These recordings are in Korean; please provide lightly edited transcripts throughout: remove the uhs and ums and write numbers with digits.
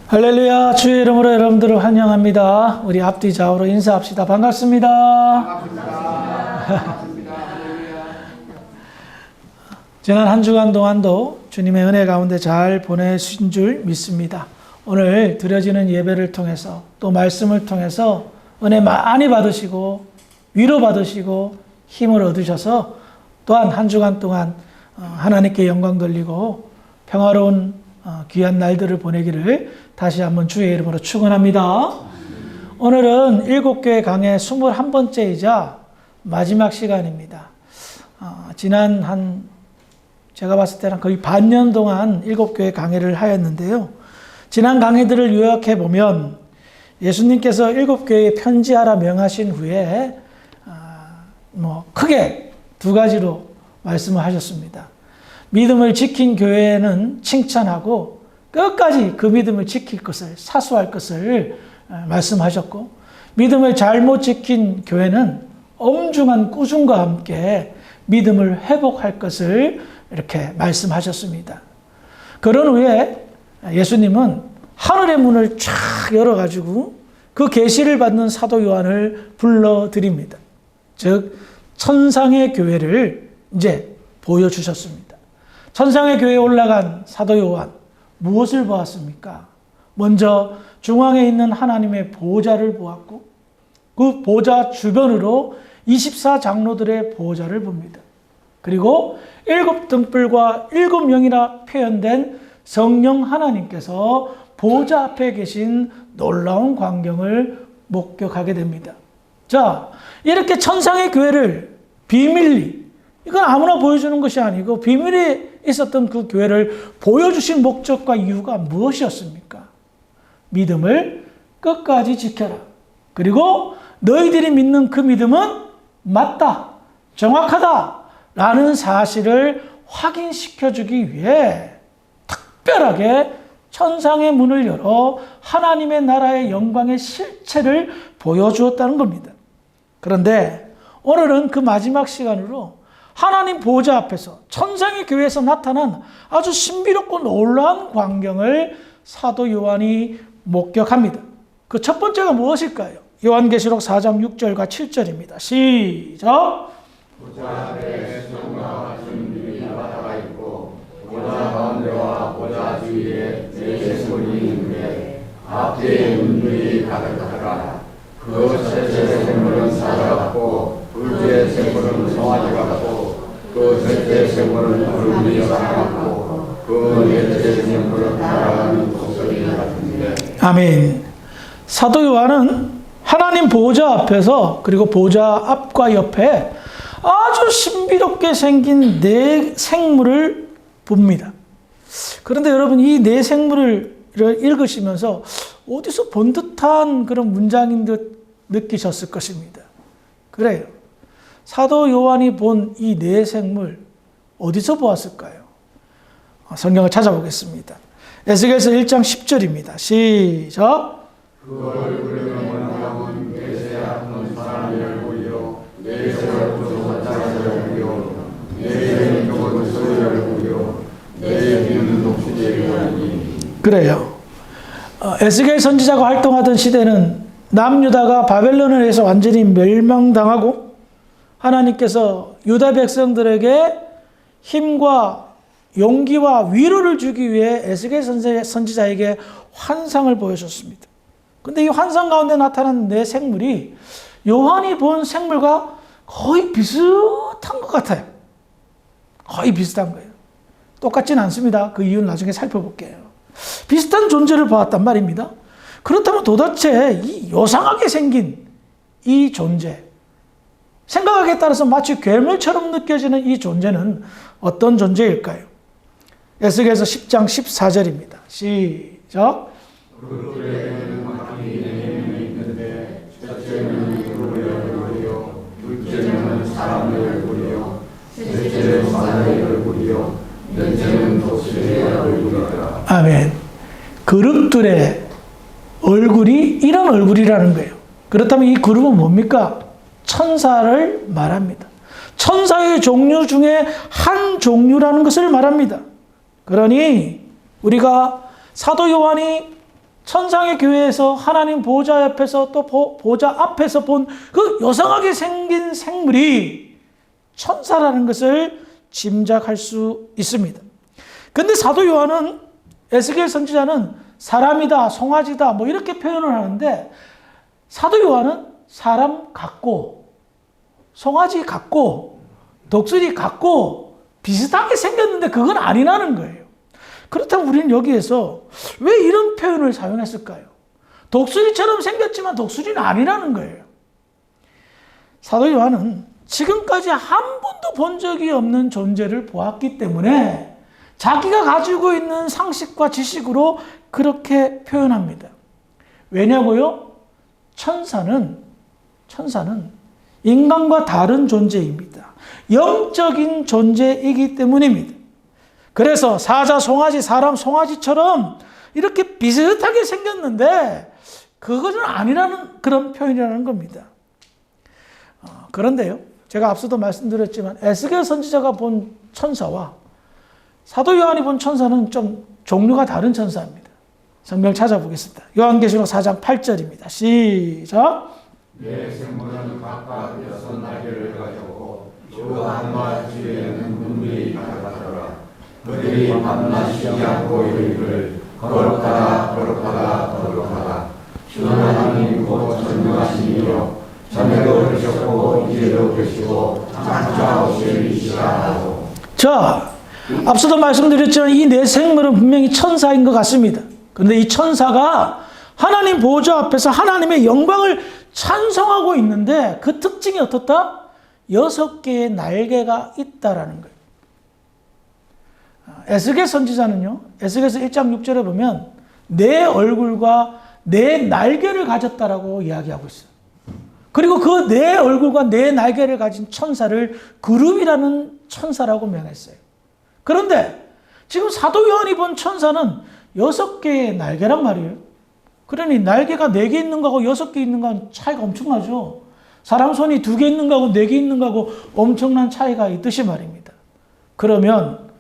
할렐루야. 주의 이름으로 여러분들을 환영합니다. 우리 앞뒤 좌우로 인사합시다. 반갑습니다. 지난 한 주간 동안도 주님의 은혜 가운데 잘 보내신 줄 믿습니다. 오늘 드려지는 예배를 통해서 또 말씀을 통해서 은혜 많이 받으시고 위로 받으시고 힘을 얻으셔서 또한 한 주간 동안 하나님께 영광 돌리고 평화로운 귀한 날들을 보내기를 다시 한번 주의 이름으로 축원합니다. 오늘은 7교회 강의 21번째이자 마지막 시간입니다. 지난 제가 봤을 때는 거의 반년 동안 7교회 강의를 하였는데요. 지난 강의들을 요약해 보면 예수님께서 7교회에 편지하라 명하신 후에 크게 두 가지로 말씀을 하셨습니다. 믿음을 지킨 교회는 칭찬하고 끝까지 그 믿음을 지킬 것을 사수할 것을 말씀하셨고, 믿음을 잘못 지킨 교회는 엄중한 꾸중과 함께 믿음을 회복할 것을 이렇게 말씀하셨습니다. 그런 후에 예수님은 하늘의 문을 쫙 열어가지고 그 계시를 받는 사도 요한을 불러드립니다. 즉 천상의 교회를 이제 보여주셨습니다. 천상의 교회에 올라간 사도 요한, 무엇을 보았습니까? 먼저 중앙에 있는 하나님의 보좌를 보았고, 그 보좌 주변으로 24장로들의 보좌를 봅니다. 그리고 7등불과 7명이나 표현된 성령 하나님께서 보좌 앞에 계신 놀라운 광경을 목격하게 됩니다. 자, 이렇게 천상의 교회를 비밀리, 이건 아무나 보여주는 것이 아니고 비밀에 있었던 그 교회를 보여주신 목적과 이유가 무엇이었습니까? 믿음을 끝까지 지켜라. 그리고 너희들이 믿는 그 믿음은 맞다, 정확하다 라는 사실을 확인시켜주기 위해 특별하게 천상의 문을 열어 하나님의 나라의 영광의 실체를 보여주었다는 겁니다. 그런데 오늘은 그 마지막 시간으로 하나님 보좌 앞에서 천상의 교회에서 나타난 아주 신비롭고 놀라운 광경을 사도 요한이 목격합니다. 그 첫 번째가 무엇일까요? 요한계시록 4장 6절과 7절입니다. 시작! 보좌 앞에 수정과 같은 빛이 바다가 있고 보좌 가운데와 보좌 주위에 네 생물이 있는데 앞뒤에 눈들이 가득하더라. 그 셋째 생물은 사자 같고 둘째 생물은 송아지 같고 그 셋째 생물은 얼굴이 사자 같고 그 넷째 생물은 날아가는 독수리 같은데. 아멘. 사도 요한은 하나님 보좌 앞에서, 그리고 보좌 앞과 옆에 아주 신비롭게 생긴 네 생물을 봅니다. 그런데 여러분, 이 네 생물을 읽으시면서 어디서 본 듯한 그런 문장인 듯 느끼셨을 것입니다. 그래요. 사도 요한이 본 이 네 생물 어디서 보았을까요? 성경을 찾아보겠습니다. 에스겔서 1장 10절입니다. 시작! 그 얼굴에 원하는 내세 앞은 사람의 얼굴이요 내세 얼굴은 사자의 얼굴이요 내 왼쪽은 소의 얼굴이요 내 뒤는 독수리의 얼굴이니. 그래요. 에스겔 선지자가 활동하던 시대는 남유다가 바벨론에 의해서 완전히 멸망당하고 하나님께서 유다 백성들에게 힘과 용기와 위로를 주기 위해 에스겔 선지자에게 환상을 보여줬습니다. 근데 이 환상 가운데 나타난 네 생물이 요한이 본 생물과 거의 비슷한 것 같아요. 거의 비슷한 거예요. 똑같진 않습니다. 그 이유는 나중에 살펴볼게요. 비슷한 존재를 보았단 말입니다. 그렇다면 도대체 이 요상하게 생긴 이 존재, 생각하기에 따라서 마치 괴물처럼 느껴지는 이 존재는 어떤 존재일까요? 에스겔서 10장 14절입니다. 시작! 그들에게는 막힌이 있는데 첫째는 그의 얼굴이요 둘째는 사람의 얼굴이요 셋째는 사자의 얼굴이요 넷째는 독수리의 얼굴이더라. 아멘. 그룹들의 얼굴이 이런 얼굴이라는 거예요. 그렇다면 이 그룹은 뭡니까? 천사를 말합니다. 천사의 종류 중에 한 종류라는 것을 말합니다. 그러니 우리가 사도 요한이 천상의 교회에서 하나님 보좌 옆에서 또 보좌 앞에서 본 그 요상하게 생긴 생물이 천사라는 것을 짐작할 수 있습니다. 근데 사도 요한은, 에스겔 선지자는 사람이다, 송아지다 뭐 이렇게 표현을 하는데, 사도 요한은 사람 같고 송아지 같고 독수리 같고 비슷하게 생겼는데 그건 아니라는 거예요. 그렇다면 우리는 여기에서 왜 이런 표현을 사용했을까요? 독수리처럼 생겼지만 독수리는 아니라는 거예요. 사도 요한은 지금까지 한 번도 본 적이 없는 존재를 보았기 때문에 자기가 가지고 있는 상식과 지식으로 그렇게 표현합니다. 왜냐고요? 천사는 인간과 다른 존재입니다. 영적인 존재이기 때문입니다. 그래서 사자, 송아지, 사람, 송아지처럼 이렇게 비슷하게 생겼는데 그것은 아니라는 그런 표현이라는 겁니다. 그런데요, 제가 앞서도 말씀드렸지만 에스겔 선지자가 본 천사와 사도 요한이 본 천사는 좀 종류가 다른 천사입니다. 성경 찾아보겠습니다. 요한계시록 4장 8절입니다. 시작. 네 생물은 각각 6날개를 가지고 주 하늘과 주에는 눈물이 가득하더라. 그들이 밤낮 쉬지 않고 이르기를 거룩하다 거룩하다 거룩하다. 주 하나님 곧 전능하시니요 전에도 계셨고 이제도 계시고 장차 오실 이시라 하고. 자, 앞서도 말씀드렸지만 이 네 생물은 분명히 천사인 것 같습니다. 그런데 이 천사가 하나님 보좌 앞에서 하나님의 영광을 찬송하고 있는데 그 특징이 어떻다? 6개의 날개가 있다라는 거예요. 에스겔 선지자는요, 에스겔서 1장 6절에 보면 네 얼굴과 네 날개를 가졌다라고 이야기하고 있어요. 그리고 그 네 얼굴과 네 날개를 가진 천사를 그룹이라는 천사라고 명했어요. 그런데 지금 사도 요한이 본 천사는 6개의 날개란 말이에요. 그러니 날개가 4개 있는 거하고 6개 있는 거하고 차이가 엄청나죠. 사람 손이 2개 있는 거하고 4개 있는 거하고 엄청난 차이가 있듯이 말입니다. 그러면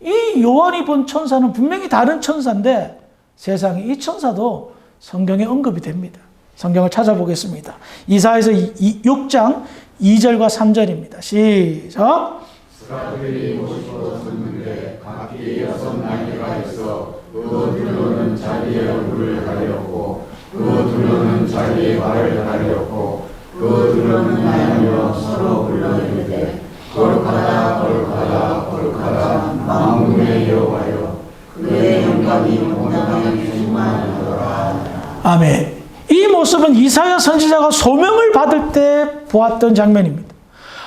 이 요한이 본 천사는 분명히 다른 천사인데 세상에 이 천사도 성경에 언급이 됩니다. 성경을 찾아보겠습니다. 이사야서 6장 2절과 3절입니다. 시작. 스라들이 모시고 섰는데 각기 6날개가 있어 그 둘로는 자기의 얼굴을 가렸고 그 둘로는 자기의 발을 가렸고 그 둘로는 하나님으로 서로 불러 이르되 거룩하다 거룩하다 거룩하다 만군의 여호와여 그의 영광이 온 땅에 충만하더라. 아멘. 이 모습은 이사야 선지자가 소명을 받을 때 보았던 장면입니다.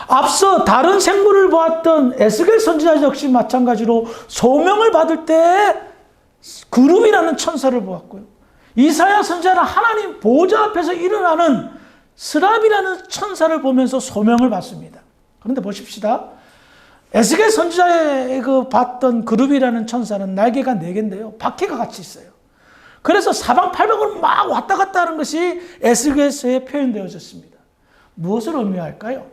앞서 다른 생물을 보았던 에스겔 선지자 역시 마찬가지로 소명을 받을 때 그룹이라는 천사를 보았고요. 이사야 선지자는 하나님 보좌 앞에서 일어나는 스랍이라는 천사를 보면서 소명을 받습니다. 그런데 보십시다. 에스겔 선지자의 봤던 그룹이라는 천사는 날개가 4개인데요. 바퀴가 같이 있어요. 그래서 사방팔방으로 막 왔다 갔다 하는 것이 에스겔서에 표현되어졌습니다. 무엇을 의미할까요?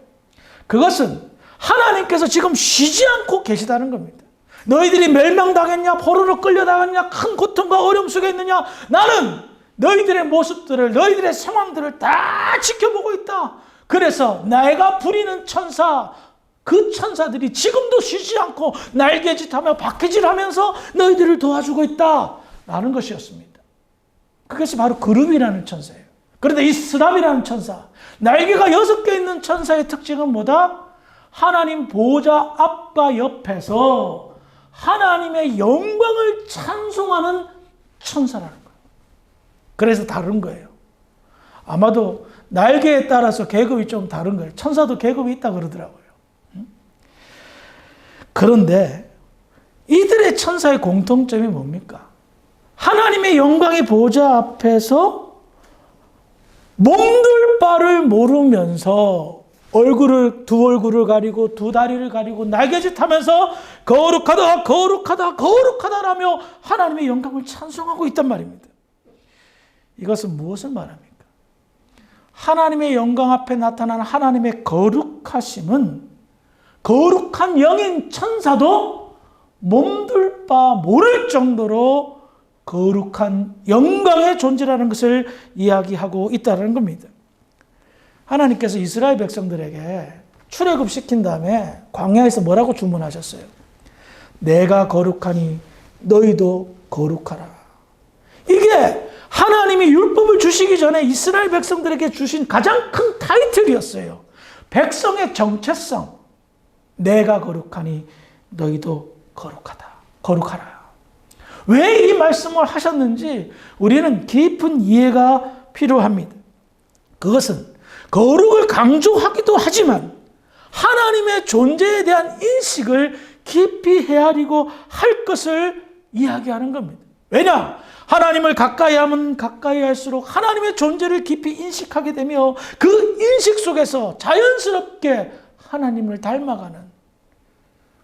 그것은 하나님께서 지금 쉬지 않고 계시다는 겁니다. 너희들이 멸망당했냐, 포로로 끌려다녔냐, 큰 고통과 어려움 속에 있느냐, 나는 너희들의 모습들을, 너희들의 상황들을 다 지켜보고 있다. 그래서 내가 부리는 천사, 그 천사들이 지금도 쉬지 않고 날개짓하며 바퀴질하면서 너희들을 도와주고 있다 라는 것이었습니다. 그것이 바로 그룹이라는 천사예요. 그런데 이 스랍이라는 천사, 날개가 6개 있는 천사의 특징은 뭐다? 하나님 보좌 앞과 옆에서 하나님의 영광을 찬송하는 천사라는 거예요. 그래서 다른 거예요. 아마도 날개에 따라서 계급이 좀 다른 거예요. 천사도 계급이 있다 그러더라고요. 그런데 이들의 천사의 공통점이 뭡니까? 하나님의 영광의 보좌 앞에서 몸둘 바를 모르면서 두 얼굴을 가리고 두 다리를 가리고 날개짓하면서 거룩하다 거룩하다 거룩하다라며 하나님의 영광을 찬송하고 있단 말입니다. 이것은 무엇을 말합니까? 하나님의 영광 앞에 나타나는 하나님의 거룩하심은 거룩한 영인 천사도 몸둘 바 모를 정도로 거룩한 영광의 존재라는 것을 이야기하고 있다는 겁니다. 하나님께서 이스라엘 백성들에게 출애굽시킨 다음에 광야에서 뭐라고 주문하셨어요? 내가 거룩하니 너희도 거룩하라. 이게 하나님이 율법을 주시기 전에 이스라엘 백성들에게 주신 가장 큰 타이틀이었어요. 백성의 정체성. 내가 거룩하니 너희도 거룩하라. 왜 이 말씀을 하셨는지 우리는 깊은 이해가 필요합니다. 그것은 거룩을 강조하기도 하지만 하나님의 존재에 대한 인식을 깊이 헤아리고 할 것을 이야기하는 겁니다. 왜냐? 하나님을 가까이 하면 가까이 할수록 하나님의 존재를 깊이 인식하게 되며 그 인식 속에서 자연스럽게 하나님을 닮아가는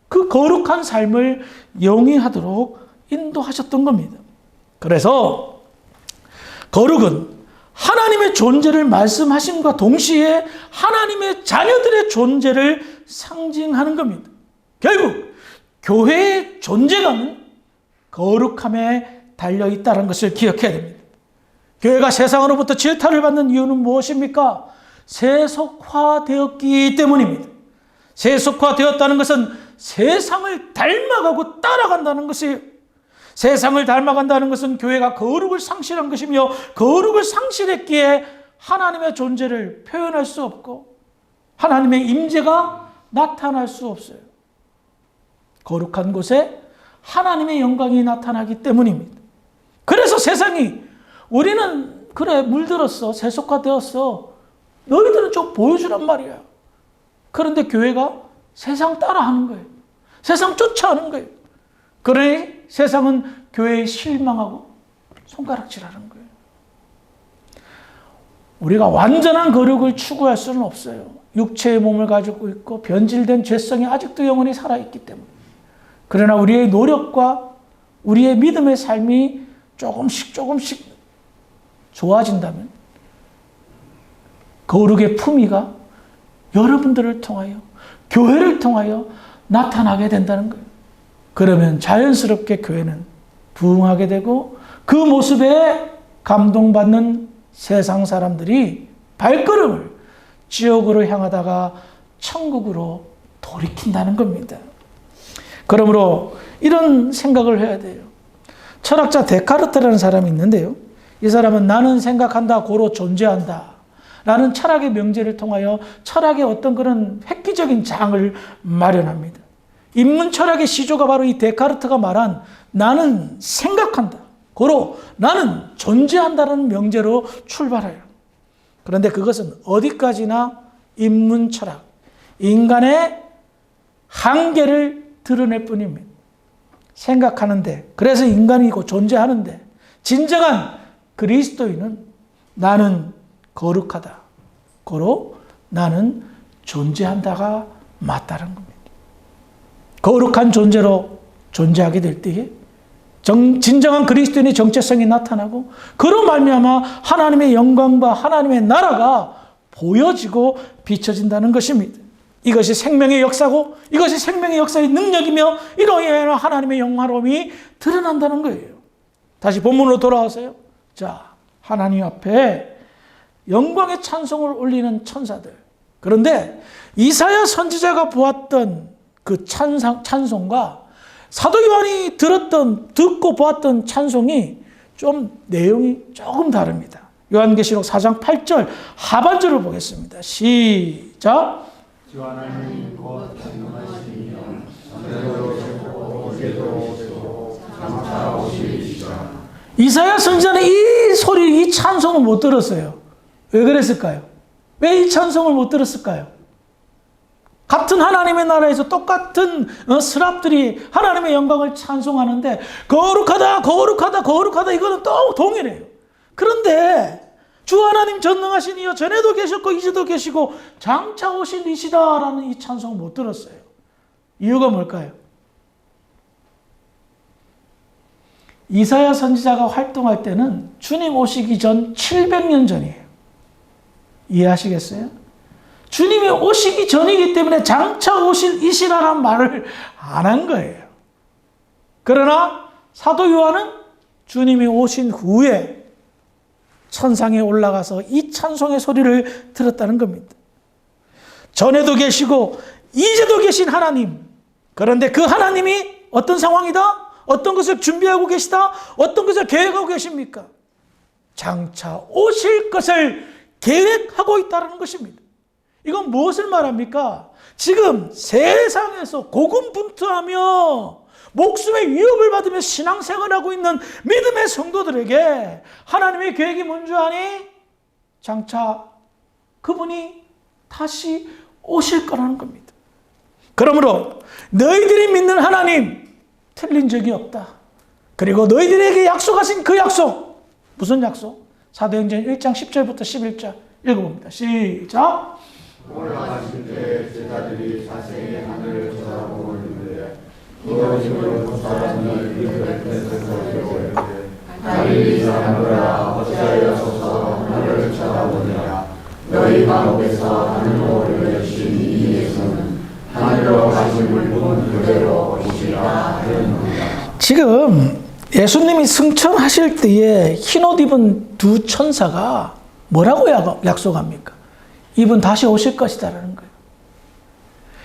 그 거룩한 삶을 영위하도록 인도하셨던 겁니다. 그래서 거룩은 하나님의 존재를 말씀하심과 동시에 하나님의 자녀들의 존재를 상징하는 겁니다. 결국 교회의 존재감은 거룩함에 달려있다는 것을 기억해야 됩니다. 교회가 세상으로부터 질타를 받는 이유는 무엇입니까? 세속화되었기 때문입니다. 세속화되었다는 것은 세상을 닮아가고 따라간다는 것이에요. 세상을 닮아간다는 것은 교회가 거룩을 상실한 것이며 거룩을 상실했기에 하나님의 존재를 표현할 수 없고 하나님의 임재가 나타날 수 없어요. 거룩한 곳에 하나님의 영광이 나타나기 때문입니다. 그래서 세상이 우리는 그래 물들었어, 세속화되었어, 너희들은 좀 보여주란 말이야. 그런데 교회가 세상 따라하는 거예요. 세상 쫓아하는 거예요. 그러니 세상은 교회에 실망하고 손가락질하는 거예요. 우리가 완전한 거룩을 추구할 수는 없어요. 육체의 몸을 가지고 있고 변질된 죄성이 아직도 영원히 살아있기 때문에. 그러나 우리의 노력과 우리의 믿음의 삶이 조금씩 좋아진다면 거룩의 품위가 여러분들을 통하여 교회를 통하여 나타나게 된다는 거예요. 그러면 자연스럽게 교회는 부흥하게 되고 그 모습에 감동받는 세상 사람들이 발걸음을 지옥으로 향하다가 천국으로 돌이킨다는 겁니다. 그러므로 이런 생각을 해야 돼요. 철학자 데카르트라는 사람이 있는데요. 이 사람은 나는 생각한다, 고로 존재한다 라는 철학의 명제를 통하여 철학의 어떤 그런 획기적인 장을 마련합니다. 인문 철학의 시조가 바로 이 데카르트가 말한 나는 생각한다, 고로 나는 존재한다는 명제로 출발해요. 그런데 그것은 어디까지나 인문 철학, 인간의 한계를 드러낼 뿐입니다. 생각하는데, 그래서 인간이고 존재하는데, 진정한 그리스도인은 나는 거룩하다, 고로 나는 존재한다가 맞다는 겁니다. 거룩한 존재로 존재하게 될 때에 진정한 그리스도인의 정체성이 나타나고 그로 말미암아 하나님의 영광과 하나님의 나라가 보여지고 비춰진다는 것입니다. 이것이 생명의 역사고 이것이 생명의 역사의 능력이며 이로 인하여 하나님의 영화로움이 드러난다는 거예요. 다시 본문으로 돌아오세요. 자, 하나님 앞에 영광의 찬송을 올리는 천사들. 그런데 이사야 선지자가 보았던 그 찬송과 사도 요한이 듣고 보았던 찬송이 좀 내용이 조금 다릅니다. 요한계시록 4장 8절 하반절을 보겠습니다. 시작. 주 하나님 곧 전능하시며 전에도 오시고 이제도 오시고 장차 오시리시다. 이사야 선지자는 이 소리, 이 찬송을 못 들었어요. 왜 그랬을까요? 왜 이 찬송을 못 들었을까요? 같은 하나님의 나라에서 똑같은 스랍들이 하나님의 영광을 찬송하는데 거룩하다, 거룩하다, 거룩하다 이거는 또 동일해요. 그런데 주 하나님 전능하신 이여 전에도 계셨고 이제도 계시고 장차 오실 이시다라는 이 찬송을 못 들었어요. 이유가 뭘까요? 이사야 선지자가 활동할 때는 주님 오시기 전 700년 전이에요. 이해하시겠어요? 주님이 오시기 전이기 때문에 장차 오실 이시라는 말을 안 한 거예요. 그러나 사도 요한은 주님이 오신 후에 천상에 올라가서 이 찬송의 소리를 들었다는 겁니다. 전에도 계시고 이제도 계신 하나님. 그런데 그 하나님이 어떤 상황이다? 어떤 것을 준비하고 계시다? 어떤 것을 계획하고 계십니까? 장차 오실 것을 계획하고 있다는 것입니다. 이건 무엇을 말합니까? 지금 세상에서 고군분투하며 목숨의 위협을 받으며 신앙생활하고 있는 믿음의 성도들에게 하나님의 계획이 뭔지 아니? 장차 그분이 다시 오실 거라는 겁니다. 그러므로 너희들이 믿는 하나님 틀린 적이 없다. 그리고 너희들에게 약속하신 그 약속, 무슨 약속? 사도행전 1장 10절부터 11절 읽어봅니다. 시작. 올라가실 때 제자들이 자세히 하늘을 쳐다보고 있는데 무너짐을 못 사람이 그 곁에서 이르되 갈릴리 사람들아 어찌하여서 하늘을 쳐다보느냐 너희 가운데서 하늘로 올려주신 이 예수는 하늘로 가심을 본 그대로 오시리라 하였느니라. 지금 예수님이 승천하실 때에 흰옷 입은 두 천사가 뭐라고 약속합니까? 이분 다시 오실 것이다라는 거예요.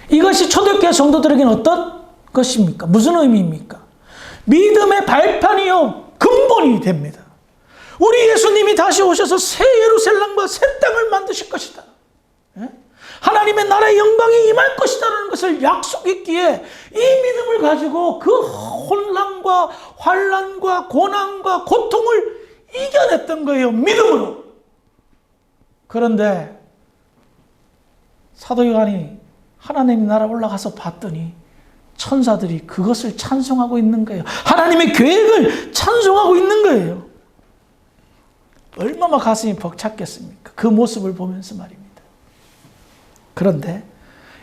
이것이 초대교회 성도들에게는 어떤 것입니까? 무슨 의미입니까? 믿음의 발판이요 근본이 됩니다. 우리 예수님이 다시 오셔서 새 예루살렘과 새 땅을 만드실 것이다. 하나님의 나라의 영광이 임할 것이다라는 것을 약속했기에 이 믿음을 가지고 그 혼란과 환란과 고난과 고통을 이겨냈던 거예요. 믿음으로. 그런데 사도 요한이 하나님의 나라 올라가서 봤더니 천사들이 그것을 찬송하고 있는 거예요. 하나님의 계획을 찬송하고 있는 거예요. 얼마나 가슴이 벅찼겠습니까? 그 모습을 보면서 말입니다. 그런데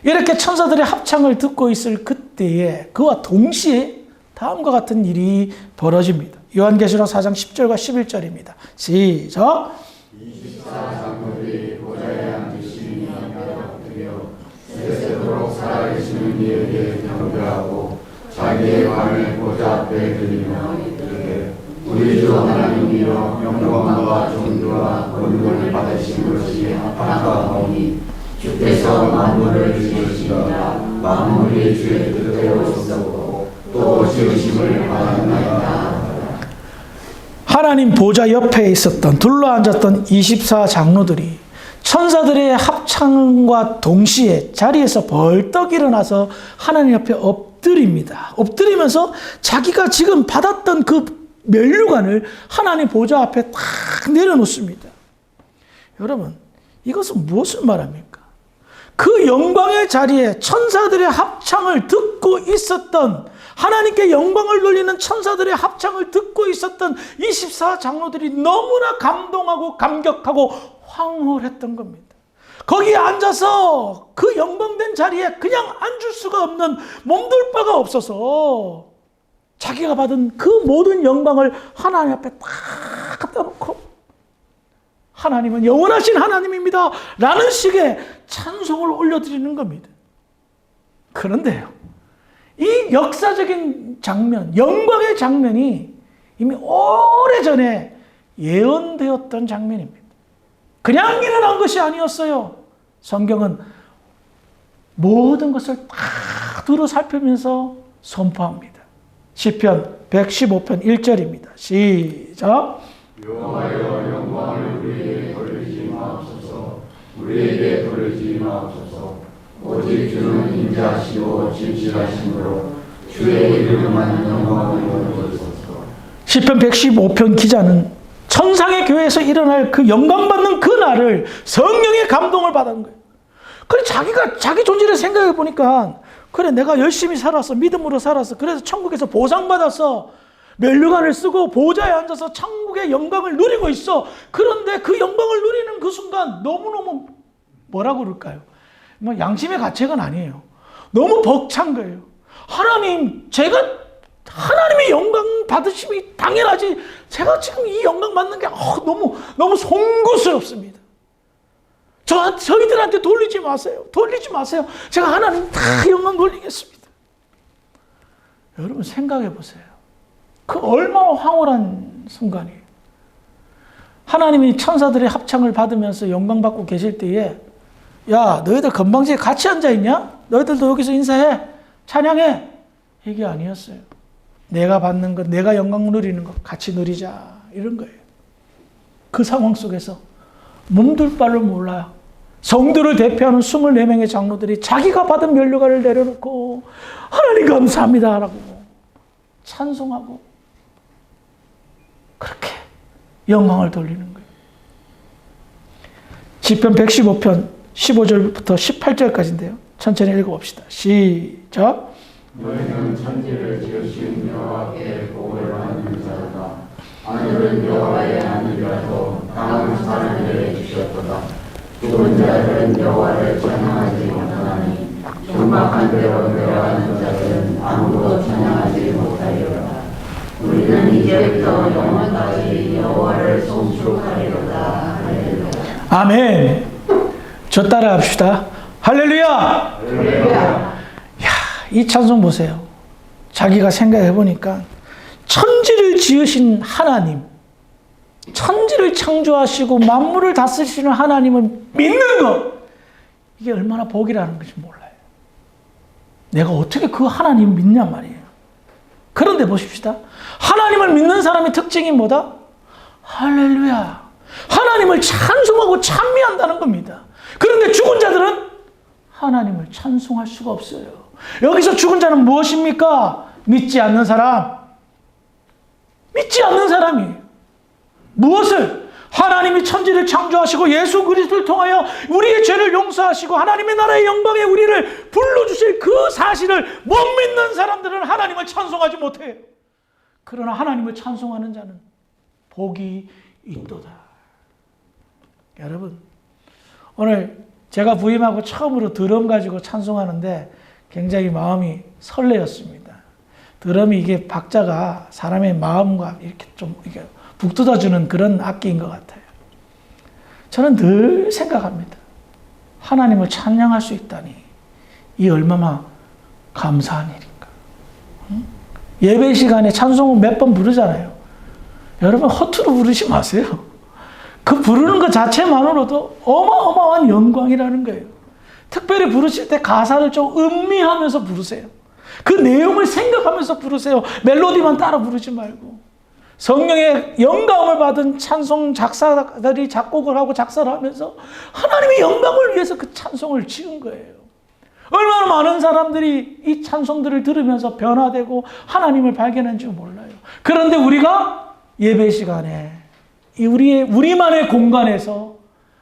이렇게 천사들의 합창을 듣고 있을 그때에 그와 동시에 다음과 같은 일이 벌어집니다. 요한계시록 4장 10절과 11절입니다. 시작. 24장로들이 보좌에 앉으신 이에 엎드려 세세도록 살아계시는 이에게 경배하고 자기의 왕을 보좌 앞에 드리며 이르되 우리 주 하나님이여 영광과 존귀와 권능을 받으신 것이 합당하오니 주께서 만물을 지으시다가 만물이 주의 뜻대로 있었고 또 지으심을 받았나이다. 하나님 보좌 옆에 있었던 둘러앉았던 24장로들이 천사들의 합창과 동시에 자리에서 벌떡 일어나서 하나님 옆에 엎드립니다. 엎드리면서 자기가 지금 받았던 그 면류관을 하나님 보좌 앞에 탁 내려놓습니다. 여러분, 이것은 무엇을 말합니까? 그 영광의 자리에 천사들의 합창을 듣고 있었던, 하나님께 영광을 돌리는 천사들의 합창을 듣고 있었던 24장로들이 너무나 감동하고 감격하고 황홀했던 겁니다. 거기에 앉아서 그 영광된 자리에 그냥 앉을 수가 없는, 몸둘 바가 없어서 자기가 받은 그 모든 영광을 하나님 앞에 딱 갖다 놓고 하나님은 영원하신 하나님입니다 라는 식의 찬송을 올려드리는 겁니다. 그런데요, 이 역사적인 장면, 영광의 장면이 이미 오래전에 예언되었던 장면입니다. 그냥 일어난 것이 아니었어요. 성경은 모든 것을 다 두루 살피면서 선포합니다. 시편 115편 1절입니다. 시작. 여호와여 영광을 우리에게 돌리지 마옵소서. 우리에게 돌리지 마옵소서. 오직 주는 인자하시고 진실하심으로 주의 이름만 영광을 돌리소서. 시편 115편 기자는 천상의 교회에서 일어날 그 영광받는 그 날을 성령의 감동을 받은 거예요. 그래, 자기 존재를 생각해 보니까, 그래, 내가 열심히 살았어, 믿음으로 살았어, 그래서 천국에서 보상받아서 면류관을 쓰고 보좌에 앉아서 천국의 영광을 누리고 있어. 그런데 그 영광을 누리는 그 순간 너무너무 뭐라고 그럴까요? 뭐 양심의 가책은 아니에요. 너무 벅찬 거예요. 하나님, 제가 하나님의 영광 받으심이 당연하지, 제가 지금 이 영광 받는 게 너무 송구스럽습니다. 저희들한테 돌리지 마세요. 제가 하나님 다 영광 돌리겠습니다. 여러분 생각해 보세요. 그 얼마나 황홀한 순간이에요. 하나님이 천사들의 합창을 받으면서 영광받고 계실 때에 야, 너희들 건방지게 같이 앉아있냐? 너희들도 여기서 인사해. 찬양해. 이게 아니었어요. 내가 받는 것, 내가 영광 누리는 것 같이 누리자. 이런 거예요. 그 상황 속에서 몸둘 바를 몰라요. 성도를 대표하는 24명의 장로들이 자기가 받은 면류관을 내려놓고 하나님 감사합니다 라고 찬송하고 그렇게 영광을 돌리는 거예요. 시편 115편 15절부터 18절까지인데요. 천천히 읽어봅시다. 시작. 너희는 천지를 지으신 여호와께 복을 받는 자로다. 하늘은 여호와의 하늘이라도 땅은 사람에게 주셨도다. 죽은 자들은 여호와를 찬양하지 못하나니 존박한 대로 내려가는 자들은 아무도 찬양하지 못하리로다. 우리는 이제부터 영원까지 여호와를 송축하리로다. 할렐루야. 아멘. 저 따라 합시다. 할렐루야. 할렐루야. 이 찬송 보세요. 자기가 생각해 보니까 천지를 지으신 하나님, 천지를 창조하시고 만물을 다스리시는 하나님을 믿는 것, 이게 얼마나 복이라는 것이 몰라요. 내가 어떻게 그 하나님을 믿냔 말이에요. 그런데 보십시다. 하나님을 믿는 사람의 특징이 뭐다? 할렐루야. 하나님을 찬송하고 찬미한다는 겁니다. 그런데 죽은 자들은 하나님을 찬송할 수가 없어요. 여기서 죽은 자는 무엇입니까? 믿지 않는 사람. 믿지 않는 사람이에요. 무엇을? 하나님이 천지를 창조하시고 예수 그리스도를 통하여 우리의 죄를 용서하시고 하나님의 나라의 영광에 우리를 불러주실 그 사실을 못 믿는 사람들은 하나님을 찬송하지 못해요. 그러나 하나님을 찬송하는 자는 복이 있도다. 여러분, 오늘 제가 부임하고 처음으로 드럼 가지고 찬송하는데 굉장히 마음이 설레었습니다. 드럼이 이게 박자가 사람의 마음과 이렇게 좀 이렇게 북돋아주는 그런 악기인 것 같아요. 저는 늘 생각합니다. 하나님을 찬양할 수 있다니 이 얼마나 감사한 일인가. 예배 시간에 찬송을 몇 번 부르잖아요. 여러분 허투루 부르지 마세요. 그 부르는 것 자체만으로도 어마어마한 영광이라는 거예요. 특별히 부르실 때 가사를 좀 음미하면서 부르세요. 그 내용을 생각하면서 부르세요. 멜로디만 따라 부르지 말고. 성령의 영감을 받은 찬송 작사들이 작곡을 하고 작사를 하면서 하나님의 영광을 위해서 그 찬송을 지은 거예요. 얼마나 많은 사람들이 이 찬송들을 들으면서 변화되고 하나님을 발견한지 몰라요. 그런데 우리가 예배 시간에 우리만의 공간에서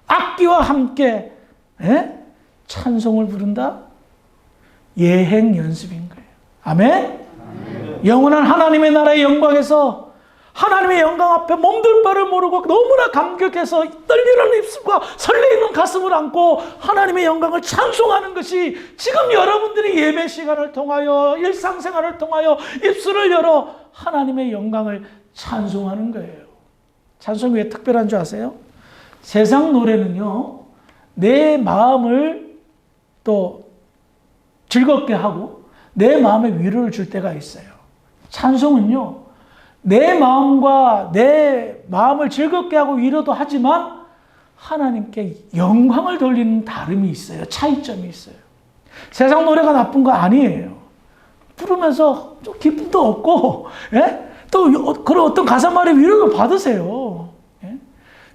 악기와 함께 찬송을 부른다? 예행 연습인 거예요. 아멘? 영원한 하나님의 나라의 영광에서 하나님의 영광 앞에 몸둘 바를 모르고 너무나 감격해서 떨리는 입술과 설레이는 가슴을 안고 하나님의 영광을 찬송하는 것이 지금 여러분들이 예배 시간을 통하여 일상생활을 통하여 입술을 열어 하나님의 영광을 찬송하는 거예요. 찬송이 왜 특별한 줄 아세요? 세상 노래는요, 내 마음을 또 즐겁게 하고 내 마음에 위로를 줄 때가 있어요. 찬송은요, 내 마음과 내 마음을 즐겁게 하고 위로도 하지만 하나님께 영광을 돌리는 다름이 있어요. 차이점이 있어요. 세상 노래가 나쁜 거 아니에요. 부르면서 좀 기쁨도 얻고, 또 그런 어떤 가사말의 위로도 받으세요.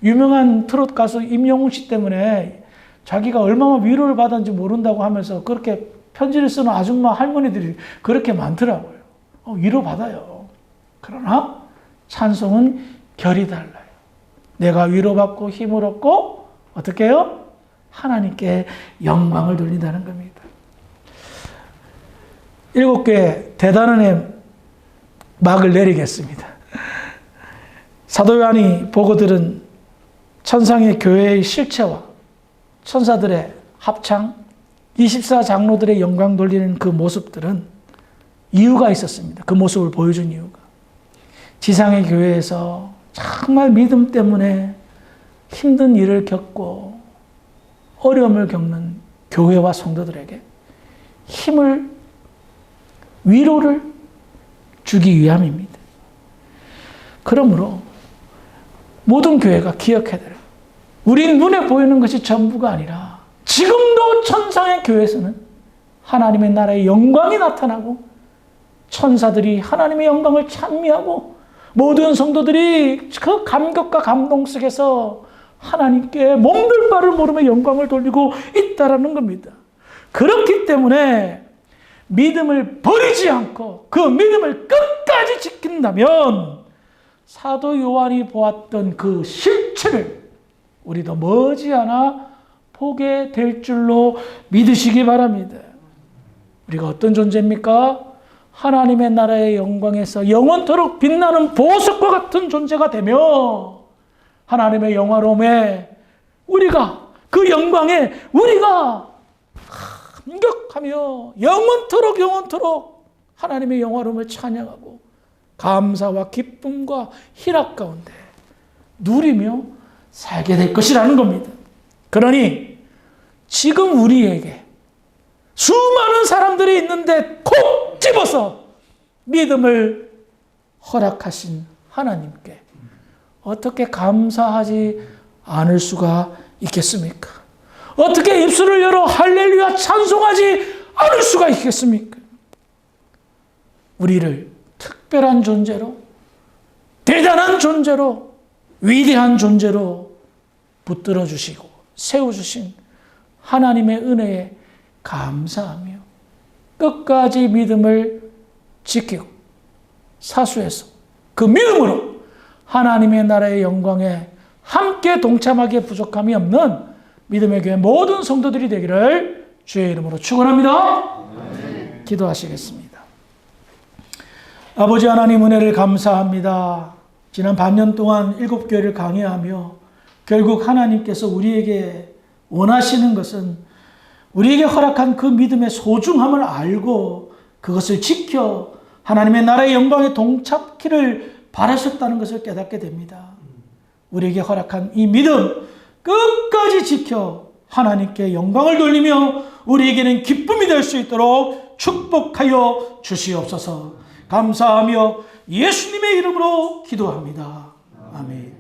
유명한 트롯 가수 임영웅 씨 때문에 자기가 얼마나 위로를 받았는지 모른다고 하면서 그렇게 편지를 쓰는 아줌마 할머니들이 그렇게 많더라고요. 위로받아요. 그러나 찬송은 결이 달라요. 내가 위로받고 힘을 얻고 어떻게 해요? 하나님께 영광을 돌린다는 겁니다. 7개 대단원의 막을 내리겠습니다. 사도 요한이 보고 들은 천상의 교회의 실체와 천사들의 합창, 24장로들의 영광 돌리는 그 모습들은 이유가 있었습니다. 그 모습을 보여준 이유가. 지상의 교회에서 정말 믿음 때문에 힘든 일을 겪고 어려움을 겪는 교회와 성도들에게 힘을, 위로를 주기 위함입니다. 그러므로 모든 교회가 기억해야 돼요. 우리 눈에 보이는 것이 전부가 아니라 지금도 천상의 교회에서는 하나님의 나라의 영광이 나타나고 천사들이 하나님의 영광을 찬미하고 모든 성도들이 그 감격과 감동 속에서 하나님께 몸둘 바를 모르며 영광을 돌리고 있다라는 겁니다. 그렇기 때문에 믿음을 버리지 않고 그 믿음을 끝까지 지킨다면 사도 요한이 보았던 그 실체를 우리도 머지않아 보게 될 줄로 믿으시기 바랍니다. 우리가 어떤 존재입니까? 하나님의 나라의 영광에서 영원토록 빛나는 보석과 같은 존재가 되며 하나님의 영화로움에 우리가 그 영광에 우리가 감격하며 영원토록 하나님의 영화로움을 찬양하고 감사와 기쁨과 희락 가운데 누리며 살게 될 것이라는 겁니다. 그러니 지금 우리에게 수많은 사람들이 있는데 콕 집어서 믿음을 허락하신 하나님께 어떻게 감사하지 않을 수가 있겠습니까? 어떻게 입술을 열어 할렐루야 찬송하지 않을 수가 있겠습니까? 우리를 특별한 존재로, 대단한 존재로, 위대한 존재로 붙들어 주시고 세워주신 하나님의 은혜에 감사하며 끝까지 믿음을 지키고 사수해서 그 믿음으로 하나님의 나라의 영광에 함께 동참하기에 부족함이 없는 믿음의 교회 모든 성도들이 되기를 주의 이름으로 축원합니다. 기도하시겠습니다. 아버지 하나님 은혜를 감사합니다. 지난 반년 동안 7교회를 강의하며 결국 하나님께서 우리에게 원하시는 것은 우리에게 허락한 그 믿음의 소중함을 알고 그것을 지켜 하나님의 나라의 영광에 동참기를 바라셨다는 것을 깨닫게 됩니다. 우리에게 허락한 이 믿음 끝까지 지켜 하나님께 영광을 돌리며 우리에게는 기쁨이 될 수 있도록 축복하여 주시옵소서. 감사하며 예수님의 이름으로 기도합니다. 아멘.